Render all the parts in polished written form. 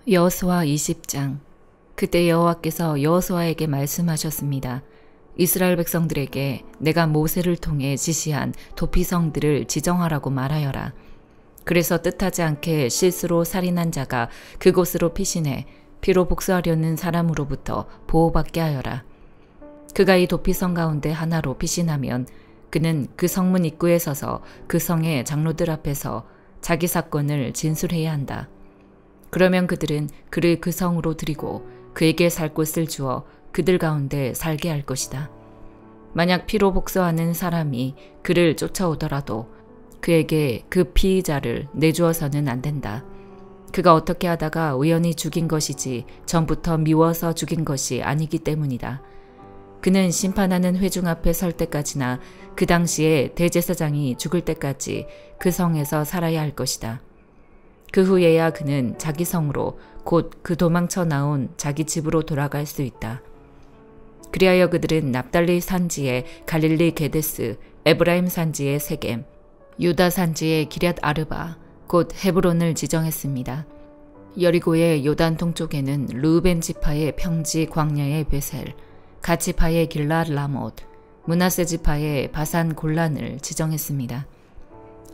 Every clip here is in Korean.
여호수아 20장. 그때 여호와께서 여호수아에게 말씀하셨습니다. 이스라엘 백성들에게 내가 모세를 통해 지시한 도피성들을 지정하라고 말하여라. 그래서 뜻하지 않게 실수로 살인한 자가 그곳으로 피신해 피로 복수하려는 사람으로부터 보호받게 하여라. 그가 이 도피성 가운데 하나로 피신하면 그는 그 성문 입구에 서서 그 성의 장로들 앞에서 자기 사건을 진술해야 한다. 그러면 그들은 그를 그 성으로 들이고 그에게 살 곳을 주어 그들 가운데 살게 할 것이다. 만약 피로 복수하는 사람이 그를 쫓아오더라도 그에게 그 피의자를 내주어서는 안 된다. 그가 어떻게 하다가 우연히 죽인 것이지 전부터 미워서 죽인 것이 아니기 때문이다. 그는 심판하는 회중 앞에 설 때까지나 그 당시에 대제사장이 죽을 때까지 그 성에서 살아야 할 것이다. 그 후에야 그는 자기 성으로 곧 그 도망쳐 나온 자기 집으로 돌아갈 수 있다. 그리하여 그들은 납달리 산지의 갈릴리 게데스, 에브라임 산지의 세겜, 유다 산지의 기럇 아르바, 곧 헤브론을 지정했습니다. 여리고의 요단 동쪽에는 르우벤 지파의 평지 광야의 베셀, 갓 지파의 길랏 라못, 므낫세 지파의 바산 골란을 지정했습니다.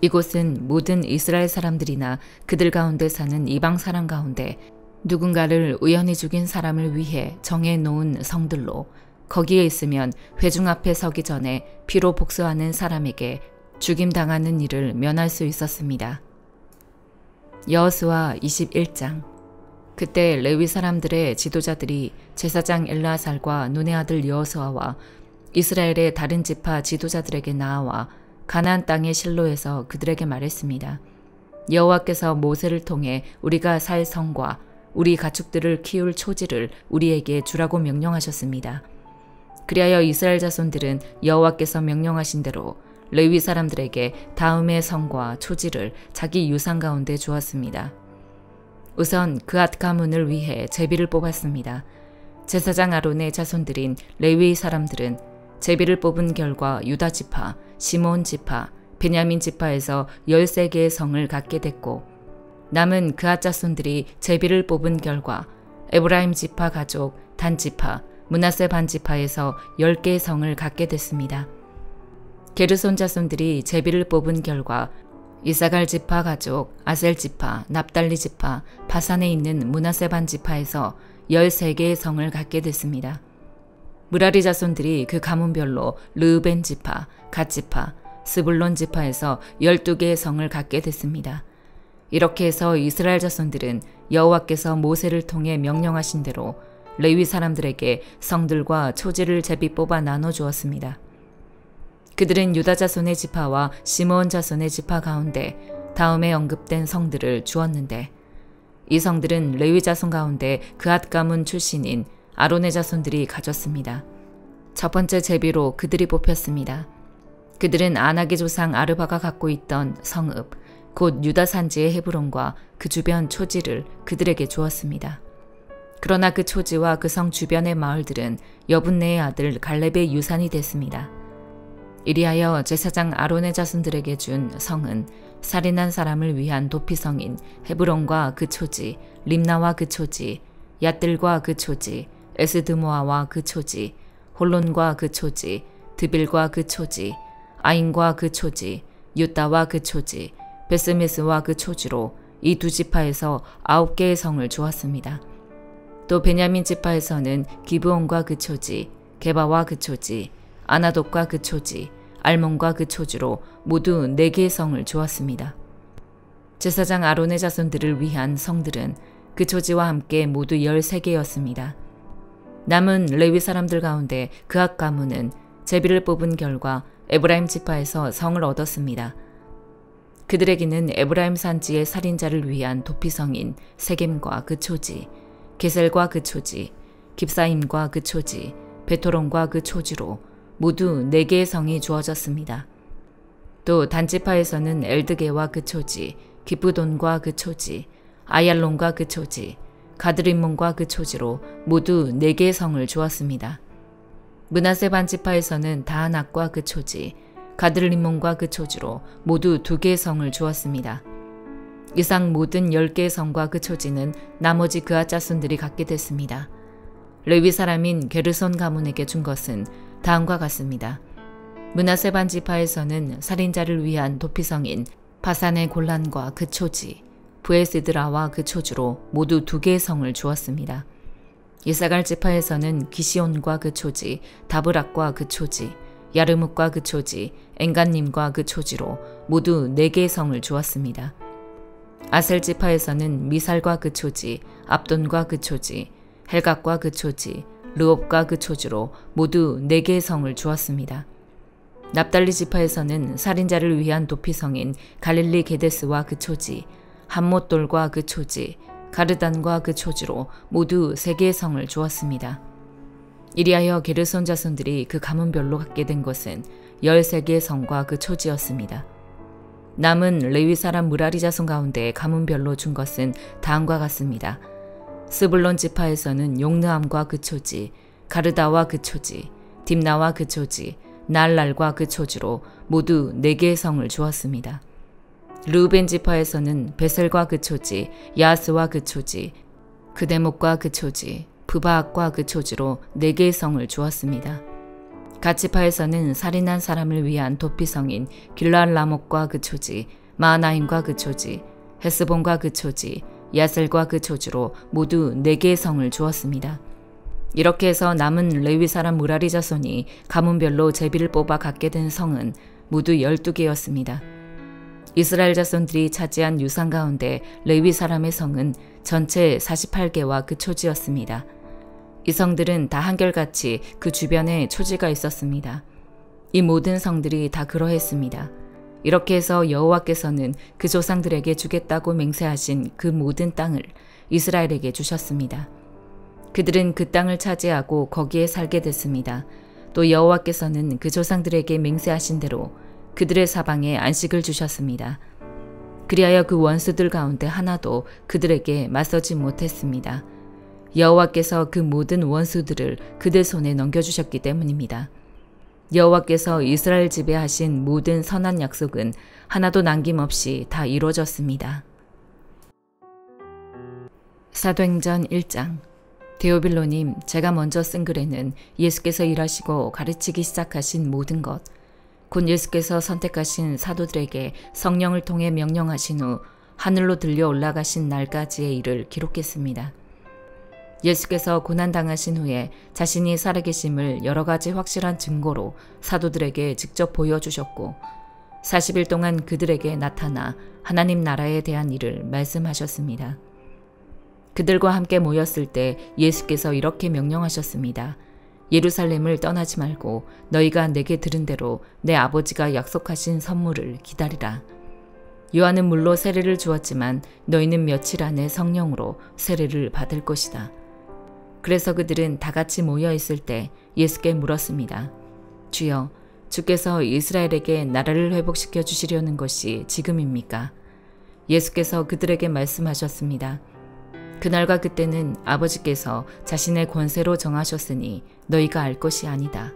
이곳은 모든 이스라엘 사람들이나 그들 가운데 사는 이방 사람 가운데 누군가를 우연히 죽인 사람을 위해 정해놓은 성들로 거기에 있으면 회중 앞에 서기 전에 피로 복수하는 사람에게 죽임당하는 일을 면할 수 있었습니다. 여호수아 21장. 그때 레위 사람들의 지도자들이 제사장 엘르아살과 눈의 아들 여호수아와 이스라엘의 다른 지파 지도자들에게 나아와 가나안 땅의 실로에서 그들에게 말했습니다. 여호와께서 모세를 통해 우리가 살 성과 우리 가축들을 키울 초지를 우리에게 주라고 명령하셨습니다. 그리하여 이스라엘 자손들은 여호와께서 명령하신 대로 레위 사람들에게 다음의 성과 초지를 자기 유산 가운데 주었습니다. 우선 그앗 가문을 위해 제비를 뽑았습니다. 제사장 아론의 자손들인 레위 사람들은 제비를 뽑은 결과 유다 지파, 시몬 지파, 베냐민 지파에서 13개의 성을 갖게 됐고 남은 그앗 자손들이 제비를 뽑은 결과 에브라임 지파 가족, 단 지파, 므낫세 반 지파에서 10개의 성을 갖게 됐습니다. 게르손 자손들이 제비를 뽑은 결과 이사갈 지파 가족, 아셀 지파, 납달리 지파, 바산에 있는 므낫세 반 지파에서 13개의 성을 갖게 됐습니다. 무라리 자손들이 그 가문별로 르우벤 지파, 갓 지파, 스불론 지파에서 12개의 성을 갖게 됐습니다. 이렇게 해서 이스라엘 자손들은 여호와께서 모세를 통해 명령하신 대로 레위 사람들에게 성들과 초지를 제비 뽑아 나눠 주었습니다. 그들은 유다 자손의 지파와 시므온 자손의 지파 가운데 다음에 언급된 성들을 주었는데 이 성들은 레위 자손 가운데 그앗 가문 출신인 아론의 자손들이 가졌습니다. 첫 번째 제비로 그들이 뽑혔습니다. 그들은 아낙의 조상 아르바가 갖고 있던 성읍, 곧 유다 산지의 헤브론과 그 주변 초지를 그들에게 주었습니다. 그러나 그 초지와 그 성 주변의 마을들은 여분네의 아들 갈렙의 유산이 됐습니다. 이리하여 제사장 아론의 자손들에게 준 성은 살인한 사람을 위한 도피성인 헤브론과 그 초지, 림나와 그 초지, 얏들과 그 초지, 에스드모아와 그 초지, 홀론과 그 초지, 드빌과 그 초지, 아인과 그 초지, 유다와 그 초지, 베스메스와 그 초지로 이 두 지파에서 9개의 성을 주었습니다. 또 베냐민 지파에서는 기브온과 그 초지, 게바와 그 초지, 아나돗과 그 초지, 알몬과 그 초지로 모두 4개의 성을 주었습니다. 제사장 아론의 자손들을 위한 성들은 그 초지와 함께 모두 13개였습니다. 남은 레위 사람들 가운데 그앗 가문은 제비를 뽑은 결과 에브라임 지파에서 성을 얻었습니다. 그들에게는 에브라임 산지의 살인자를 위한 도피성인 세겜과 그 초지, 게셀과 그 초지, 깁사임과 그 초지, 베토론과 그 초지로 모두 4개의 성이 주어졌습니다. 또 단지파에서는 엘드게와 그 초지, 기브돈과 그 초지, 아얄론과 그 초지, 가드림몬과 그 초지로 모두 4개의 성을 주었습니다. 므낫세 반 지파에서는 다하낙과 그 초지, 가드림몬과 그 초지로 모두 2개의 성을 주었습니다. 이상 모든 10개의 성과 그 초지는 나머지 그앗 자손들이 갖게 됐습니다. 레위 사람인 게르손 가문에게 준 것은 다음과 같습니다. 므낫세 반 지파에서는 살인자를 위한 도피성인 바산의 골란과 그 초지, 브에스드라와 그 초지로 모두 2개의 성을 주었습니다. 이사갈 지파에서는 기시온과 그 초지, 다브락과 그 초지, 야르묵과 그 초지, 엔간님과 그 초지로 모두 4개의 성을 주었습니다. 아셀 지파에서는 미살과 그 초지, 압돈과 그 초지, 헬각과 그 초지, 르옵과 그 초지로 모두 4개의 성을 주었습니다. 납달리 지파에서는 살인자를 위한 도피성인 갈릴리 게데스와 그 초지, 함못돌과 그 초지, 가르단과 그 초지로 모두 3개의 성을 주었습니다. 이리하여 게르손 자손들이 그 가문별로 갖게 된 것은 13개의 성과 그 초지였습니다. 남은 레위 사람 무라리 자손 가운데 가문별로 준 것은 다음과 같습니다. 스불론 지파에서는 용느함과 그 초지, 가르다와 그 초지, 딥나와 그 초지, 날랄과 그 초지로 모두 4개의 성을 주었습니다. 르우벤 지파에서는 베셀과 그 초지, 야스와 그 초지, 그데목과 그 초지, 브바악과 그 초지로 4개의 성을 주었습니다. 갓 지파에서는 살인한 사람을 위한 도피성인 길라알라목과 그 초지, 마하나임과 그 초지, 헤스본과 그 초지, 야셀과 그 초지로 모두 4개의 성을 주었습니다. 이렇게 해서 남은 레위 사람 무라리 자손이 가문별로 제비를 뽑아 갖게 된 성은 모두 12개였습니다. 이스라엘 자손들이 차지한 유산 가운데 레위 사람의 성은 전체 48개와 그 초지였습니다. 이 성들은 다 한결같이 그 주변에 초지가 있었습니다. 이 모든 성들이 다 그러했습니다. 이렇게 해서 여호와께서는 그 조상들에게 주겠다고 맹세하신 그 모든 땅을 이스라엘에게 주셨습니다. 그들은 그 땅을 차지하고 거기에 살게 됐습니다. 또 여호와께서는 그 조상들에게 맹세하신 대로 그들의 사방에 안식을 주셨습니다. 그리하여 그 원수들 가운데 하나도 그들에게 맞서지 못했습니다. 여호와께서 그 모든 원수들을 그들 손에 넘겨주셨기 때문입니다. 여호와께서 이스라엘 집에 하신 모든 선한 약속은 하나도 남김없이 다 이루어졌습니다. 사도행전 1장. 데오빌로님, 제가 먼저 쓴 글에는 예수께서 일하시고 가르치기 시작하신 모든 것, 곧 예수께서 선택하신 사도들에게 성령을 통해 명령하신 후 하늘로 들려 올라가신 날까지의 일을 기록했습니다. 예수께서 고난당하신 후에 자신이 살아계심을 여러 가지 확실한 증거로 사도들에게 직접 보여주셨고 40일 동안 그들에게 나타나 하나님 나라에 대한 일을 말씀하셨습니다. 그들과 함께 모였을 때 예수께서 이렇게 명령하셨습니다. 예루살렘을 떠나지 말고 너희가 내게 들은 대로 내 아버지가 약속하신 선물을 기다리라. 요한은 물로 세례를 주었지만 너희는 며칠 안에 성령으로 세례를 받을 것이다. 그래서 그들은 다 같이 모여 있을 때 예수께 물었습니다. 주여, 주께서 이스라엘에게 나라를 회복시켜 주시려는 것이 지금입니까? 예수께서 그들에게 말씀하셨습니다. 그날과 그때는 아버지께서 자신의 권세로 정하셨으니 너희가 알 것이 아니다.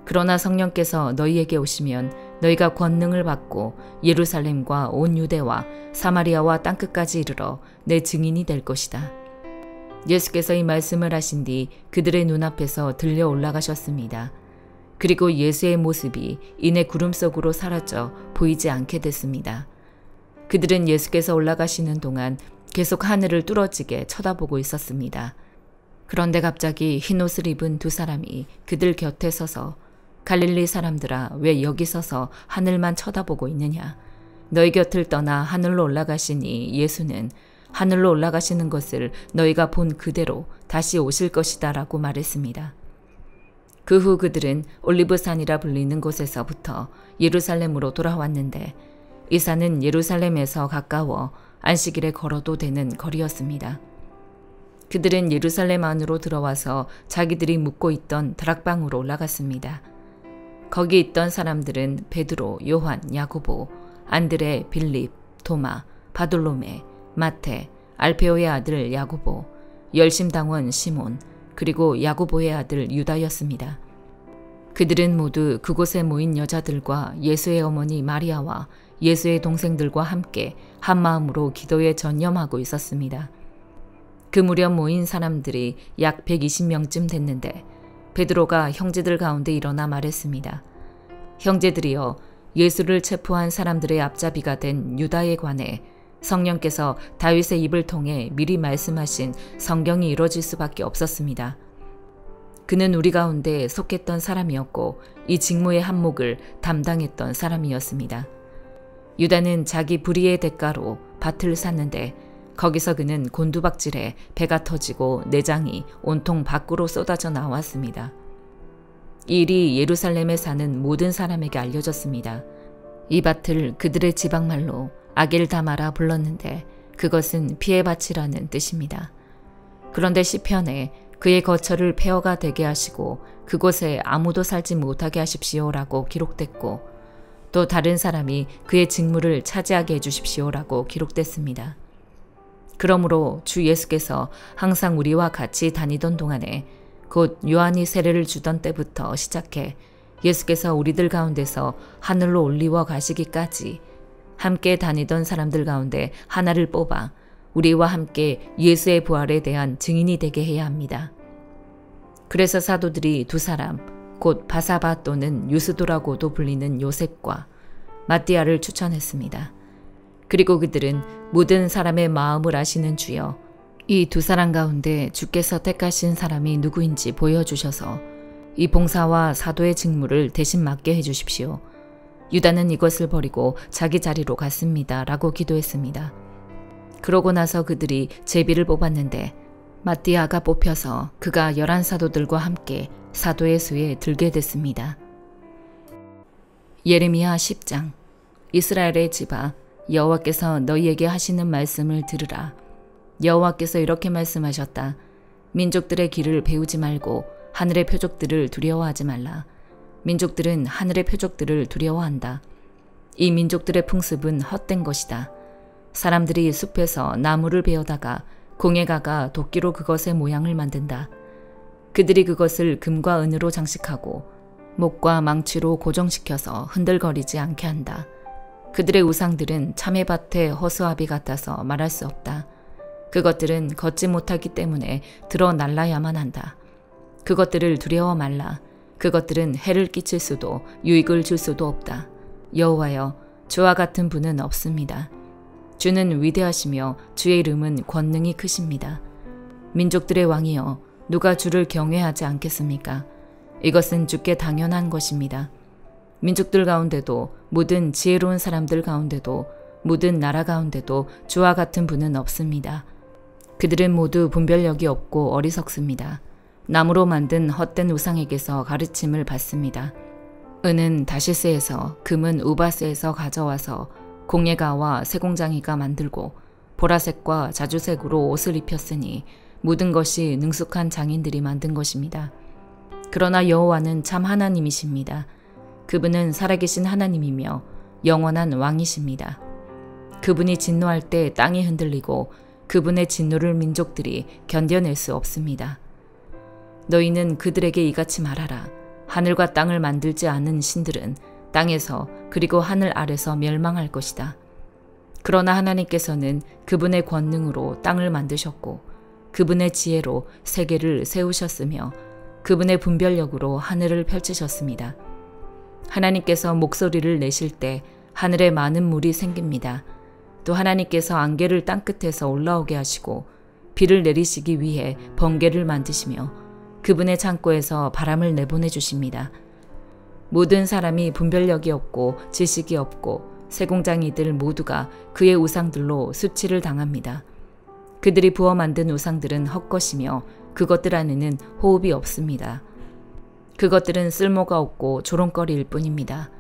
그러나 성령께서 너희에게 오시면 너희가 권능을 받고 예루살렘과 온 유대와 사마리아와 땅끝까지 이르러 내 증인이 될 것이다. 예수께서 이 말씀을 하신 뒤 그들의 눈앞에서 들려 올라가셨습니다. 그리고 예수의 모습이 이내 구름 속으로 사라져 보이지 않게 됐습니다. 그들은 예수께서 올라가시는 동안 계속 하늘을 뚫어지게 쳐다보고 있었습니다. 그런데 갑자기 흰옷을 입은 2사람이 그들 곁에 서서 갈릴리 사람들아, 왜 여기 서서 하늘만 쳐다보고 있느냐? 너희 곁을 떠나 하늘로 올라가시니 예수는 하늘로 올라가시는 것을 너희가 본 그대로 다시 오실 것이다 라고 말했습니다. 그 후 그들은 올리브산이라 불리는 곳에서부터 예루살렘으로 돌아왔는데 이 산은 예루살렘에서 가까워 안식일에 걸어도 되는 거리였습니다. 그들은 예루살렘 안으로 들어와서 자기들이 묵고 있던 다락방으로 올라갔습니다. 거기 있던 사람들은 베드로, 요한, 야고보, 안드레, 빌립, 도마, 바돌로메, 마테, 알페오의 아들 야고보, 열심당원 시몬, 그리고 야고보의 아들 유다였습니다. 그들은 모두 그곳에 모인 여자들과 예수의 어머니 마리아와 예수의 동생들과 함께 한마음으로 기도에 전념하고 있었습니다. 그 무렵 모인 사람들이 약 120명쯤 됐는데 베드로가 형제들 가운데 일어나 말했습니다. 형제들이여, 예수를 체포한 사람들의 앞잡이가 된 유다에 관해 성령께서 다윗의 입을 통해 미리 말씀하신 성경이 이루어질 수밖에 없었습니다. 그는 우리 가운데 속했던 사람이었고 이 직무의 한몫을 담당했던 사람이었습니다. 유다는 자기 불의의 대가로 밭을 샀는데 거기서 그는 곤두박질에 배가 터지고 내장이 온통 밖으로 쏟아져 나왔습니다. 이 일이 예루살렘에 사는 모든 사람에게 알려졌습니다. 이 밭을 그들의 지방말로 아겔다마라 불렀는데 그것은 피의 밭이라는 뜻입니다. 그런데 시편에 그의 거처를 폐허가 되게 하시고 그곳에 아무도 살지 못하게 하십시오라고 기록됐고 또 다른 사람이 그의 직무를 차지하게 해주십시오라고 기록됐습니다. 그러므로 주 예수께서 항상 우리와 같이 다니던 동안에 곧 요한이 세례를 주던 때부터 시작해 예수께서 우리들 가운데서 하늘로 올리워 가시기까지 함께 다니던 사람들 가운데 하나를 뽑아 우리와 함께 예수의 부활에 대한 증인이 되게 해야 합니다. 그래서 사도들이 두 사람, 곧 바사바 또는 유스도라고도 불리는 요셉과 마띠아를 추천했습니다. 그리고 그들은 모든 사람의 마음을 아시는 주여, 이 두 사람 가운데 주께서 택하신 사람이 누구인지 보여주셔서 이 봉사와 사도의 직무를 대신 맡게 해주십시오. 유다는 이것을 버리고 자기 자리로 갔습니다. 라고 기도했습니다. 그러고 나서 그들이 제비를 뽑았는데 마띠아가 뽑혀서 그가 11사도들과 함께 사도의 수에 들게 됐습니다. 예레미야 10장. 이스라엘의 집아, 여호와께서 너희에게 하시는 말씀을 들으라. 여호와께서 이렇게 말씀하셨다. 민족들의 길을 배우지 말고 하늘의 표적들을 두려워하지 말라. 민족들은 하늘의 표적들을 두려워한다. 이 민족들의 풍습은 헛된 것이다. 사람들이 숲에서 나무를 베어다가 공에 가가 도끼로 그것의 모양을 만든다. 그들이 그것을 금과 은으로 장식하고 목과 망치로 고정시켜서 흔들거리지 않게 한다. 그들의 우상들은 참외밭의 허수아비 같아서 말할 수 없다. 그것들은 걷지 못하기 때문에 들어 날라야만 한다. 그것들을 두려워 말라. 그것들은 해를 끼칠 수도 유익을 줄 수도 없다. 여호와여, 주와 같은 분은 없습니다. 주는 위대하시며 주의 이름은 권능이 크십니다. 민족들의 왕이여, 누가 주를 경외하지 않겠습니까? 이것은 주께 당연한 것입니다. 민족들 가운데도 모든 지혜로운 사람들 가운데도 모든 나라 가운데도 주와 같은 분은 없습니다. 그들은 모두 분별력이 없고 어리석습니다. 나무로 만든 헛된 우상에게서 가르침을 받습니다. 은은 다시스에서, 금은 우바스에서 가져와서 공예가와 세공장이가 만들고 보라색과 자주색으로 옷을 입혔으니 모든 것이 능숙한 장인들이 만든 것입니다. 그러나 여호와는 참 하나님이십니다. 그분은 살아계신 하나님이며 영원한 왕이십니다. 그분이 진노할 때 땅이 흔들리고 그분의 진노를 민족들이 견뎌낼 수 없습니다. 너희는 그들에게 이같이 말하라. 하늘과 땅을 만들지 않은 신들은 땅에서 그리고 하늘 아래서 멸망할 것이다. 그러나 하나님께서는 그분의 권능으로 땅을 만드셨고 그분의 지혜로 세계를 세우셨으며 그분의 분별력으로 하늘을 펼치셨습니다. 하나님께서 목소리를 내실 때 하늘에 많은 물이 생깁니다. 또 하나님께서 안개를 땅끝에서 올라오게 하시고 비를 내리시기 위해 번개를 만드시며 그분의 창고에서 바람을 내보내 주십니다. 모든 사람이 분별력이 없고 지식이 없고 세공장이들 모두가 그의 우상들로 수치를 당합니다. 그들이 부어 만든 우상들은 헛것이며 그것들 안에는 호흡이 없습니다. 그것들은 쓸모가 없고 조롱거리일 뿐입니다.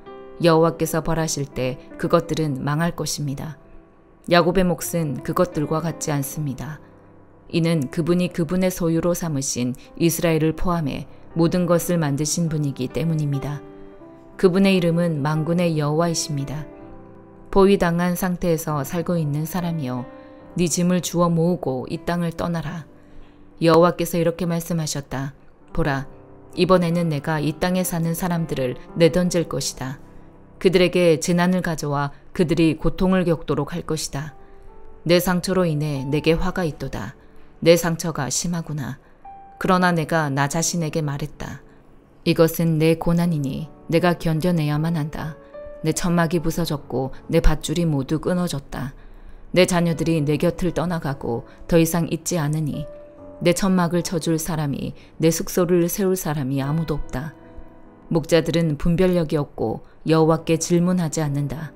여호와께서 벌하실 때 그것들은 망할 것입니다. 야곱의 몫은 그것들과 같지 않습니다. 이는 그분이 그분의 소유로 삼으신 이스라엘을 포함해 모든 것을 만드신 분이기 때문입니다. 그분의 이름은 만군의 여호와이십니다. 포위당한 상태에서 살고 있는 사람이여, 네 짐을 주워 모으고 이 땅을 떠나라. 여호와께서 이렇게 말씀하셨다. 보라, 이번에는 내가 이 땅에 사는 사람들을 내던질 것이다. 그들에게 재난을 가져와 그들이 고통을 겪도록 할 것이다. 내 상처로 인해 내게 화가 있도다. 내 상처가 심하구나. 그러나 내가 나 자신에게 말했다. 이것은 내 고난이니 내가 견뎌내야만 한다. 내 천막이 부서졌고 내 밧줄이 모두 끊어졌다. 내 자녀들이 내 곁을 떠나가고 더 이상 있지 않으니 내 천막을 쳐줄 사람이, 내 숙소를 세울 사람이 아무도 없다. 목자들은 분별력이 없고 여호와께 질문하지 않는다.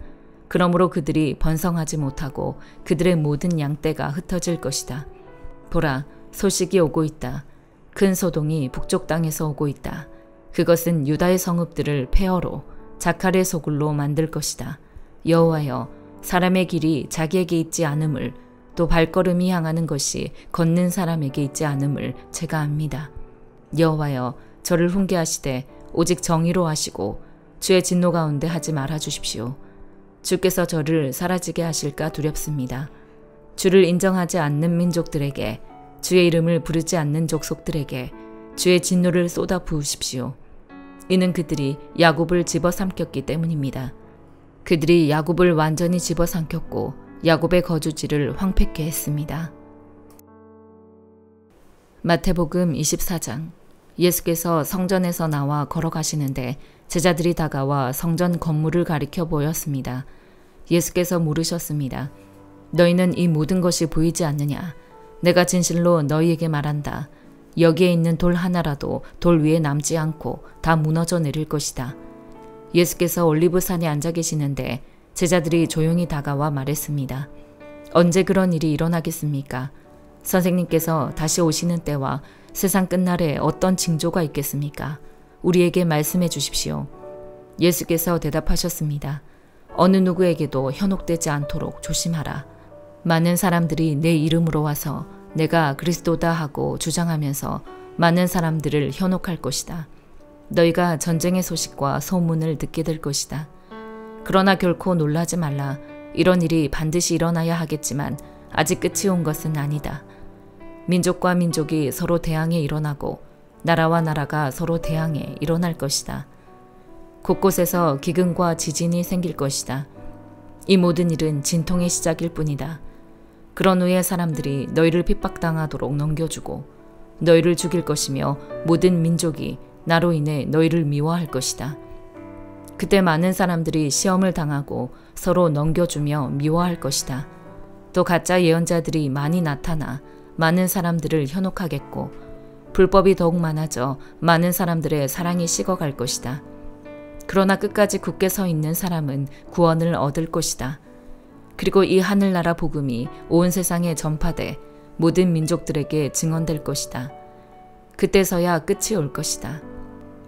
그러므로 그들이 번성하지 못하고 그들의 모든 양떼가 흩어질 것이다. 보라, 소식이 오고 있다. 큰 소동이 북쪽 땅에서 오고 있다. 그것은 유다의 성읍들을 폐허로 자칼의 소굴로 만들 것이다. 여호와여, 사람의 길이 자기에게 있지 않음을, 또 발걸음이 향하는 것이 걷는 사람에게 있지 않음을 제가 압니다. 여호와여, 저를 훈계하시되 오직 정의로 하시고 주의 진노 가운데 하지 말아 주십시오. 주께서 저를 사라지게 하실까 두렵습니다. 주를 인정하지 않는 민족들에게, 주의 이름을 부르지 않는 족속들에게 주의 진노를 쏟아 부으십시오. 이는 그들이 야곱을 집어삼켰기 때문입니다. 그들이 야곱을 완전히 집어삼켰고 야곱의 거주지를 황폐케 했습니다. 마태복음 24장. 예수께서 성전에서 나와 걸어가시는데 제자들이 다가와 성전 건물을 가리켜 보였습니다. 예수께서 물으셨습니다. 너희는 이 모든 것이 보이지 않느냐? 내가 진실로 너희에게 말한다. 여기에 있는 돌 하나라도 돌 위에 남지 않고 다 무너져 내릴 것이다. 예수께서 올리브산에 앉아 계시는데 제자들이 조용히 다가와 말했습니다. 언제 그런 일이 일어나겠습니까? 선생님께서 다시 오시는 때와 세상 끝날에 어떤 징조가 있겠습니까? 우리에게 말씀해 주십시오. 예수께서 대답하셨습니다. 어느 누구에게도 현혹되지 않도록 조심하라. 많은 사람들이 내 이름으로 와서 내가 그리스도다 하고 주장하면서 많은 사람들을 현혹할 것이다. 너희가 전쟁의 소식과 소문을 듣게 될 것이다. 그러나 결코 놀라지 말라. 이런 일이 반드시 일어나야 하겠지만 아직 끝이 온 것은 아니다. 민족과 민족이 서로 대항해 일어나고 나라와 나라가 서로 대항해 일어날 것이다. 곳곳에서 기근과 지진이 생길 것이다. 이 모든 일은 진통의 시작일 뿐이다. 그런 후에 사람들이 너희를 핍박당하도록 넘겨주고 너희를 죽일 것이며 모든 민족이 나로 인해 너희를 미워할 것이다. 그때 많은 사람들이 시험을 당하고 서로 넘겨주며 미워할 것이다. 또 가짜 예언자들이 많이 나타나 많은 사람들을 현혹하겠고 불법이 더욱 많아져 많은 사람들의 사랑이 식어갈 것이다. 그러나 끝까지 굳게 서 있는 사람은 구원을 얻을 것이다. 그리고 이 하늘나라 복음이 온 세상에 전파돼 모든 민족들에게 증언될 것이다. 그때서야 끝이 올 것이다.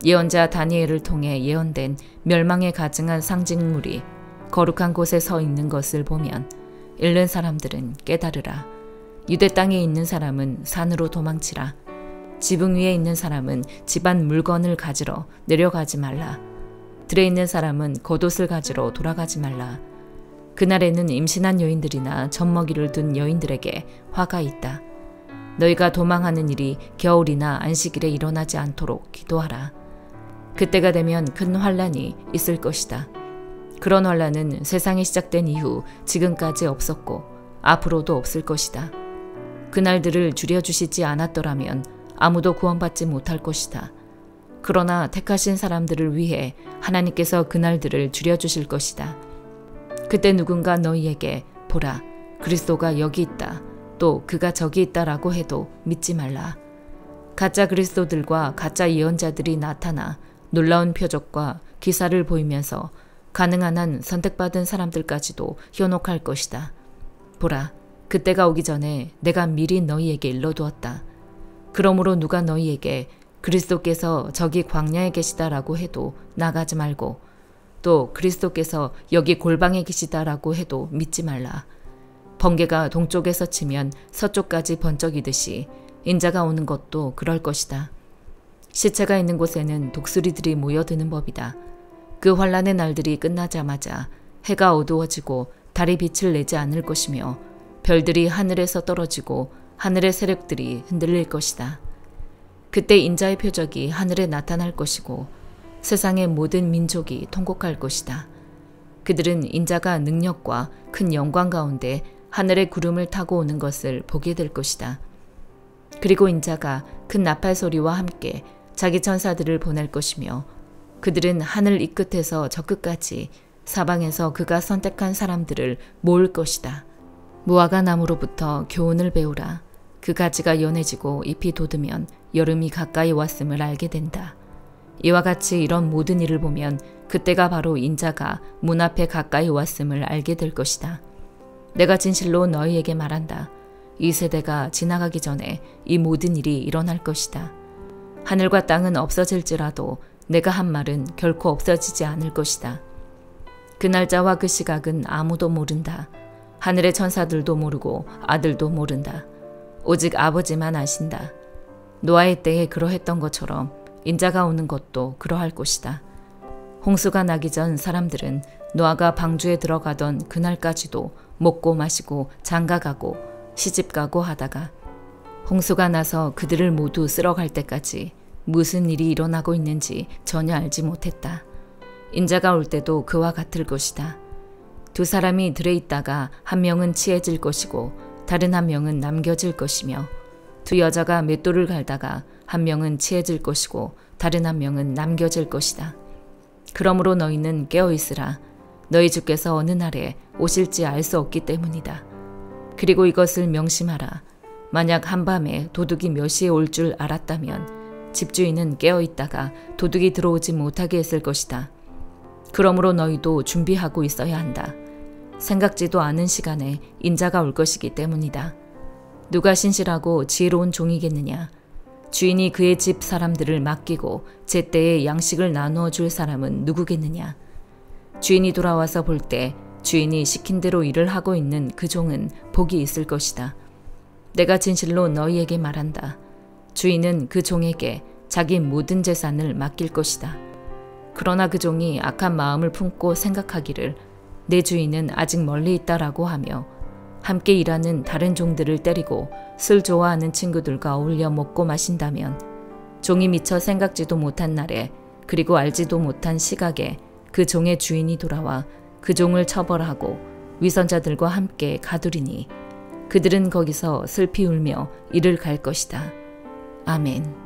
예언자 다니엘을 통해 예언된 멸망에 가증한 상징물이 거룩한 곳에 서 있는 것을 보면 잃는 사람들은 깨달으라. 유대 땅에 있는 사람은 산으로 도망치라. 지붕 위에 있는 사람은 집안 물건을 가지러 내려가지 말라. 들에 있는 사람은 겉옷을 가지러 돌아가지 말라. 그날에는 임신한 여인들이나 젖먹이를 둔 여인들에게 화가 있다. 너희가 도망하는 일이 겨울이나 안식일에 일어나지 않도록 기도하라. 그때가 되면 큰 환란이 있을 것이다. 그런 환란은 세상이 시작된 이후 지금까지 없었고 앞으로도 없을 것이다. 그날들을 줄여주시지 않았더라면 아무도 구원받지 못할 것이다. 그러나 택하신 사람들을 위해 하나님께서 그날들을 줄여주실 것이다. 그때 누군가 너희에게 보라, 그리스도가 여기 있다, 또 그가 저기 있다라고 해도 믿지 말라. 가짜 그리스도들과 가짜 예언자들이 나타나 놀라운 표적과 기사를 보이면서 가능한 한 선택받은 사람들까지도 현혹할 것이다. 보라, 그때가 오기 전에 내가 미리 너희에게 일러두었다. 그러므로 누가 너희에게 그리스도께서 저기 광야에 계시다라고 해도 나가지 말고 또 그리스도께서 여기 골방에 계시다라고 해도 믿지 말라. 번개가 동쪽에서 치면 서쪽까지 번쩍이듯이 인자가 오는 것도 그럴 것이다. 시체가 있는 곳에는 독수리들이 모여드는 법이다. 그 환란의 날들이 끝나자마자 해가 어두워지고 달이 빛을 내지 않을 것이며 별들이 하늘에서 떨어지고 하늘의 세력들이 흔들릴 것이다. 그때 인자의 표적이 하늘에 나타날 것이고 세상의 모든 민족이 통곡할 것이다. 그들은 인자가 능력과 큰 영광 가운데 하늘의 구름을 타고 오는 것을 보게 될 것이다. 그리고 인자가 큰 나팔 소리와 함께 자기 천사들을 보낼 것이며 그들은 하늘 이 끝에서 저 끝까지 사방에서 그가 선택한 사람들을 모을 것이다. 무화과 나무로부터 교훈을 배우라. 그 가지가 연해지고 잎이 돋으면 여름이 가까이 왔음을 알게 된다. 이와 같이 이런 모든 일을 보면 그때가 바로 인자가 문 앞에 가까이 왔음을 알게 될 것이다. 내가 진실로 너희에게 말한다. 이 세대가 지나가기 전에 이 모든 일이 일어날 것이다. 하늘과 땅은 없어질지라도 내가 한 말은 결코 없어지지 않을 것이다. 그 날짜와 그 시각은 아무도 모른다. 하늘의 천사들도 모르고 아들도 모른다. 오직 아버지만 아신다. 노아의 때에 그러했던 것처럼 인자가 오는 것도 그러할 것이다. 홍수가 나기 전 사람들은 노아가 방주에 들어가던 그날까지도 먹고 마시고 장가가고 시집가고 하다가 홍수가 나서 그들을 모두 쓸어갈 때까지 무슨 일이 일어나고 있는지 전혀 알지 못했다. 인자가 올 때도 그와 같을 것이다. 두 사람이 들에 있다가 한 명은 치해질 것이고 다른 한 명은 남겨질 것이며 두 여자가 맷돌을 갈다가 한 명은 치해질 것이고 다른 한 명은 남겨질 것이다. 그러므로 너희는 깨어있으라. 너희 주께서 어느 날에 오실지 알 수 없기 때문이다. 그리고 이것을 명심하라. 만약 한밤에 도둑이 몇 시에 올 줄 알았다면 집주인은 깨어있다가 도둑이 들어오지 못하게 했을 것이다. 그러므로 너희도 준비하고 있어야 한다. 생각지도 않은 시간에 인자가 올 것이기 때문이다. 누가 신실하고 지혜로운 종이겠느냐. 주인이 그의 집 사람들을 맡기고 제때에 양식을 나누어 줄 사람은 누구겠느냐. 주인이 돌아와서 볼 때 주인이 시킨 대로 일을 하고 있는 그 종은 복이 있을 것이다. 내가 진실로 너희에게 말한다. 주인은 그 종에게 자기 모든 재산을 맡길 것이다. 그러나 그 종이 악한 마음을 품고 생각하기를 내 주인은 아직 멀리 있다라고 하며 함께 일하는 다른 종들을 때리고 술 좋아하는 친구들과 어울려 먹고 마신다면 종이 미처 생각지도 못한 날에 그리고 알지도 못한 시각에 그 종의 주인이 돌아와 그 종을 처벌하고 위선자들과 함께 가두리니 그들은 거기서 슬피 울며 이를 갈 것이다. 아멘.